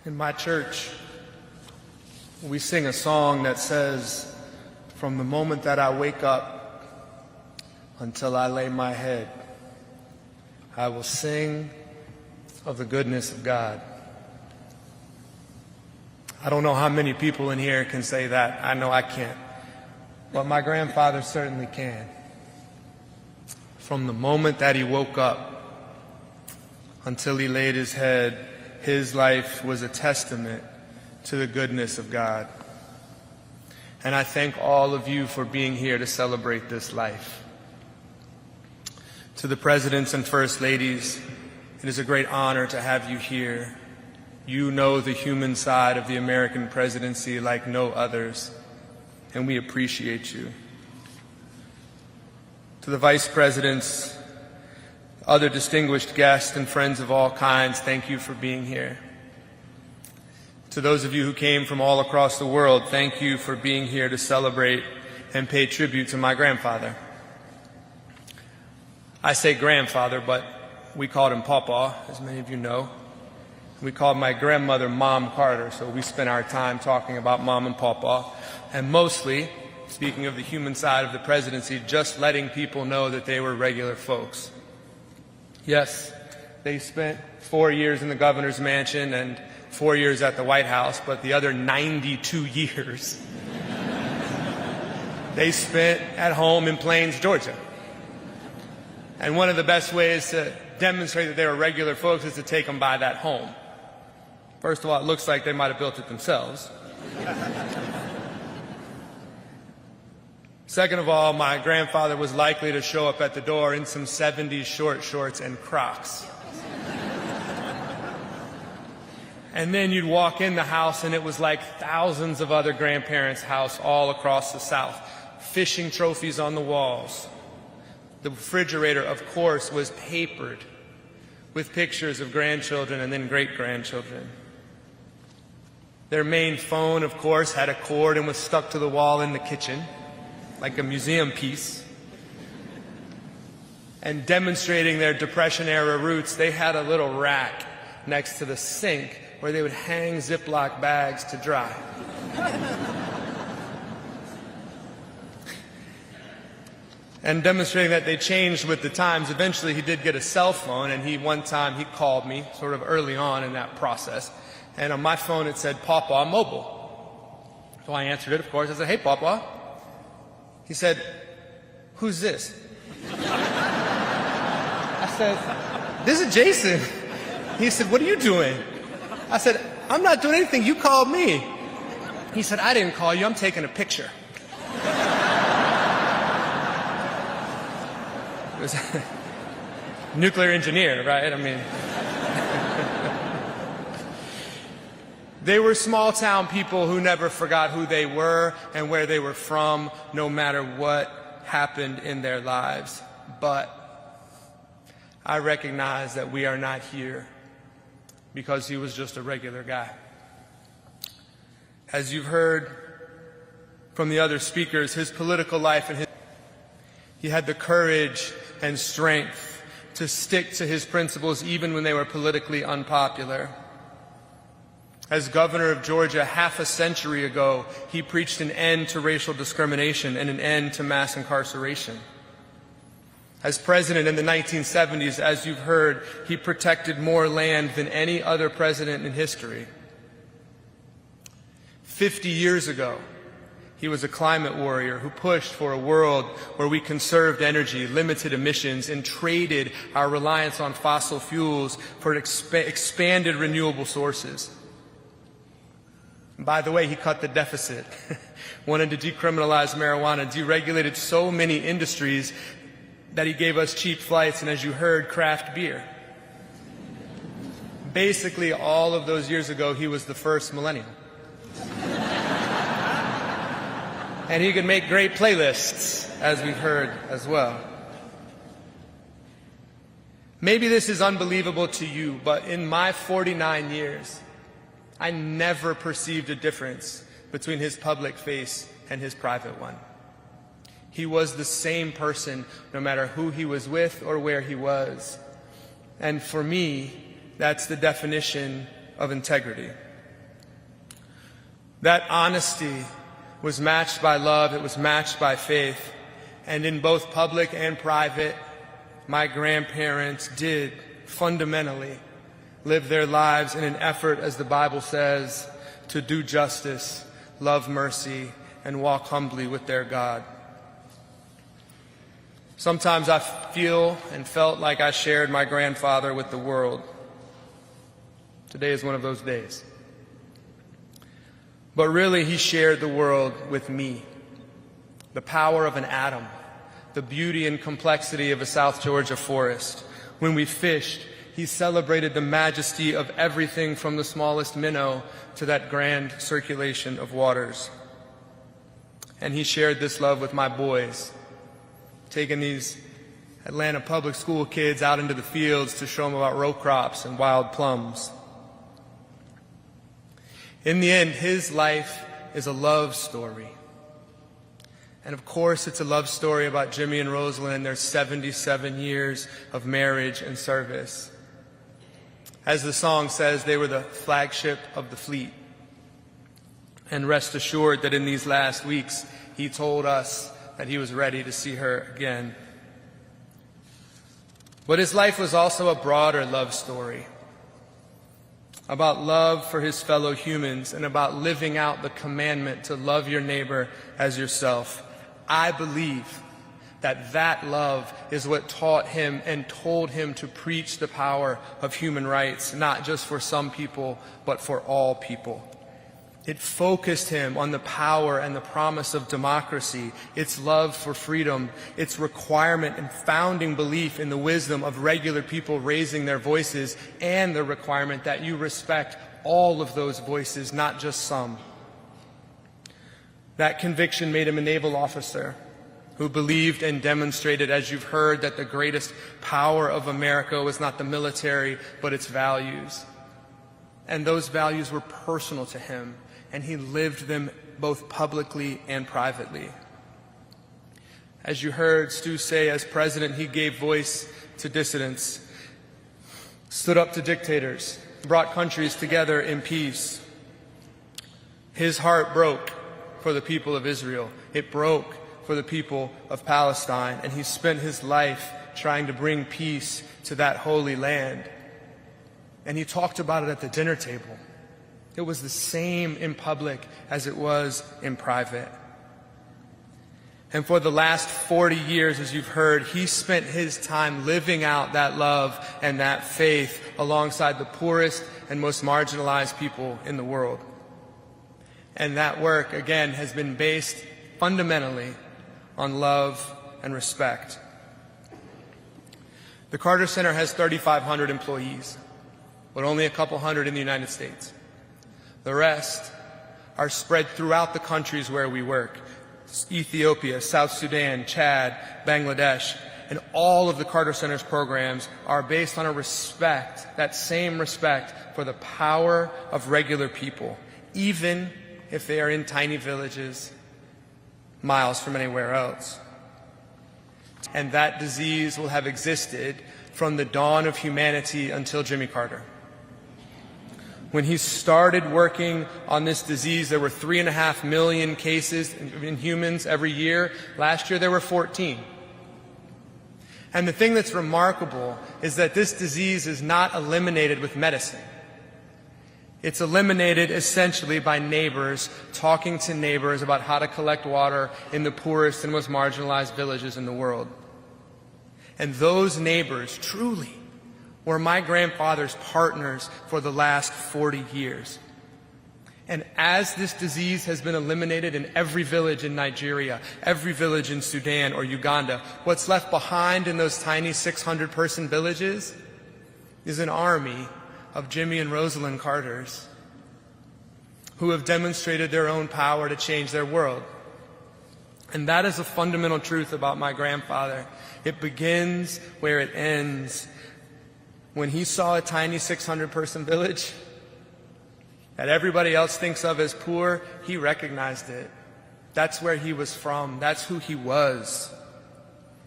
In my church, we sing a song that says, "From the moment that I wake up until I lay my head, I will sing of the goodness of God." I don't know how many people in here can say that. I know I can't. But my grandfather certainly can. From the moment that he woke up until he laid his head, his life was a testament to the goodness of God. And I thank all of you for being here to celebrate this life. To the presidents and first ladies, it is a great honor to have you here. You know the human side of the American presidency like no others, and we appreciate you. To the vice presidents, other distinguished guests, and friends of all kinds, thank you for being here. To those of you who came from all across the world, thank you for being here to celebrate and pay tribute to my grandfather. I say grandfather, but we called him Pawpaw, as many of you know. We called my grandmother Mom Carter, so we spent our time talking about Mom and Pawpaw. And mostly, speaking of the human side of the presidency, just letting people know that they were regular folks. Yes, they spent 4 years in the governor's mansion and 4 years at the White House, but the other 92 years they spent at home in Plains, Georgia. And one of the best ways to demonstrate that they were regular folks is to take them by that home. First of all, it looks like they might have built it themselves. Second of all, my grandfather was likely to show up at the door in some 70s short shorts and Crocs. And then you'd walk in the house and it was like thousands of other grandparents' house all across the South. Fishing trophies on the walls. The refrigerator, of course, was papered with pictures of grandchildren and then great-grandchildren. Their main phone, of course, had a cord and was stuck to the wall in the kitchen, like a museum piece. And demonstrating their Depression-era roots, they had a little rack next to the sink where they would hang Ziploc bags to dry. And demonstrating that they changed with the times, eventually he did get a cell phone, and one time he called me sort of early on in that process. And on my phone it said, "Pawpaw Mobile." So I answered it, of course. I said, "Hey, Pawpaw." He said, "Who's this?" I said, "This is Jason." He said, "What are you doing?" I said, "I'm not doing anything. You called me." He said, "I didn't call you. I'm taking a picture." It was a nuclear engineer, right? I mean, they were small-town people who never forgot who they were and where they were from, no matter what happened in their lives. But I recognize that we are not here because he was just a regular guy. As you've heard from the other speakers, his political life and he had the courage and strength to stick to his principles even when they were politically unpopular. As governor of Georgia half a century ago, he preached an end to racial discrimination and an end to mass incarceration. As president in the 1970s, as you've heard, he protected more land than any other president in history. 50 years ago, he was a climate warrior who pushed for a world where we conserved energy, limited emissions, and traded our reliance on fossil fuels for expanded renewable sources. And by the way, he cut the deficit, wanted to decriminalize marijuana, deregulated so many industries that he gave us cheap flights and, as you heard, craft beer. Basically, all of those years ago, he was the first millennial. And he could make great playlists, as we've heard as well. Maybe this is unbelievable to you, but in my 49 years, I never perceived a difference between his public face and his private one. He was the same person no matter who he was with or where he was. And for me, that's the definition of integrity. That honesty was matched by love, it was matched by faith. And in both public and private, my grandparents did fundamentally live their lives in an effort, as the Bible says, to do justice, love mercy, and walk humbly with their God. Sometimes I feel and felt like I shared my grandfather with the world. Today is one of those days. But really, he shared the world with me. The power of an atom, the beauty and complexity of a South Georgia forest. When we fished, he celebrated the majesty of everything from the smallest minnow to that grand circulation of waters. And he shared this love with my boys, taking these Atlanta public school kids out into the fields to show them about row crops and wild plums. In the end, his life is a love story. And of course, it's a love story about Jimmy and Rosalind and their 77 years of marriage and service. As the song says, they were the flagship of the fleet. And rest assured that in these last weeks, he told us that he was ready to see her again. But his life was also a broader love story, about love for his fellow humans and about living out the commandment to love your neighbor as yourself. I believe that that love is what taught him and told him to preach the power of human rights, not just for some people, but for all people. It focused him on the power and the promise of democracy, its love for freedom, its requirement and founding belief in the wisdom of regular people raising their voices, and the requirement that you respect all of those voices, not just some. That conviction made him a naval officer who believed and demonstrated, as you've heard, that the greatest power of America was not the military, but its values. And those values were personal to him, and he lived them both publicly and privately. As you heard Stu say, as president, he gave voice to dissidents, stood up to dictators, brought countries together in peace. His heart broke for the people of Israel. It broke for the people of Palestine, and he spent his life trying to bring peace to that holy land. And he talked about it at the dinner table. It was the same in public as it was in private. And for the last 40 years, as you've heard, he spent his time living out that love and that faith alongside the poorest and most marginalized people in the world. And that work, again, has been based fundamentally on love and respect. The Carter Center has 3,500 employees, but only a couple hundred in the United States. The rest are spread throughout the countries where we work: Ethiopia, South Sudan, Chad, Bangladesh. And all of the Carter Center's programs are based on a respect, that same respect for the power of regular people, even if they are in tiny villages miles from anywhere else. And that disease will have existed from the dawn of humanity until Jimmy Carter. When he started working on this disease, there were 3.5 million cases in humans every year. Last year, there were 14. And the thing that's remarkable is that this disease is not eliminated with medicine. It's eliminated essentially by neighbors talking to neighbors about how to collect water in the poorest and most marginalized villages in the world. And those neighbors truly were my grandfather's partners for the last 40 years. And as this disease has been eliminated in every village in Nigeria, every village in Sudan or Uganda, what's left behind in those tiny 600-person villages is an army of Jimmy and Rosalind Carters who have demonstrated their own power to change their world. And that is a fundamental truth about my grandfather. It begins where it ends. When he saw a tiny 600-person village that everybody else thinks of as poor, he recognized it. That's where he was from. That's who he was.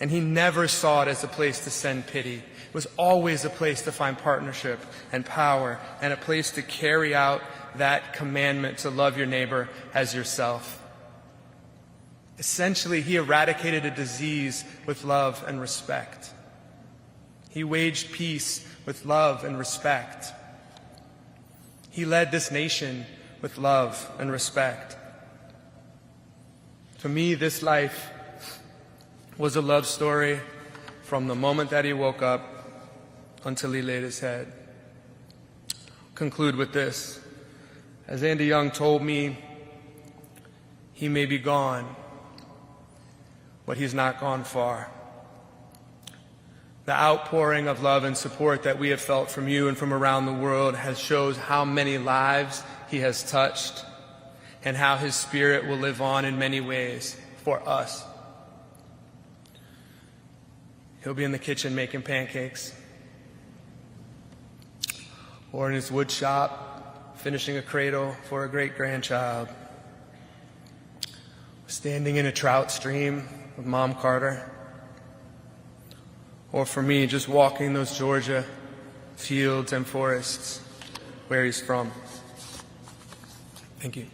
And he never saw it as a place to send pity. It was always a place to find partnership and power, and a place to carry out that commandment to love your neighbor as yourself. Essentially, he eradicated a disease with love and respect. He waged peace with love and respect. He led this nation with love and respect. To me, this life was a love story from the moment that he woke up until he laid his head. Conclude with this. As Andy Young told me, he may be gone, but he's not gone far. The outpouring of love and support that we have felt from you and from around the world has shows how many lives he has touched and how his spirit will live on in many ways for us. He'll be in the kitchen making pancakes, or in his wood shop finishing a cradle for a great-grandchild, standing in a trout stream with Mom Carter, or for me, just walking those Georgia fields and forests where he's from. Thank you.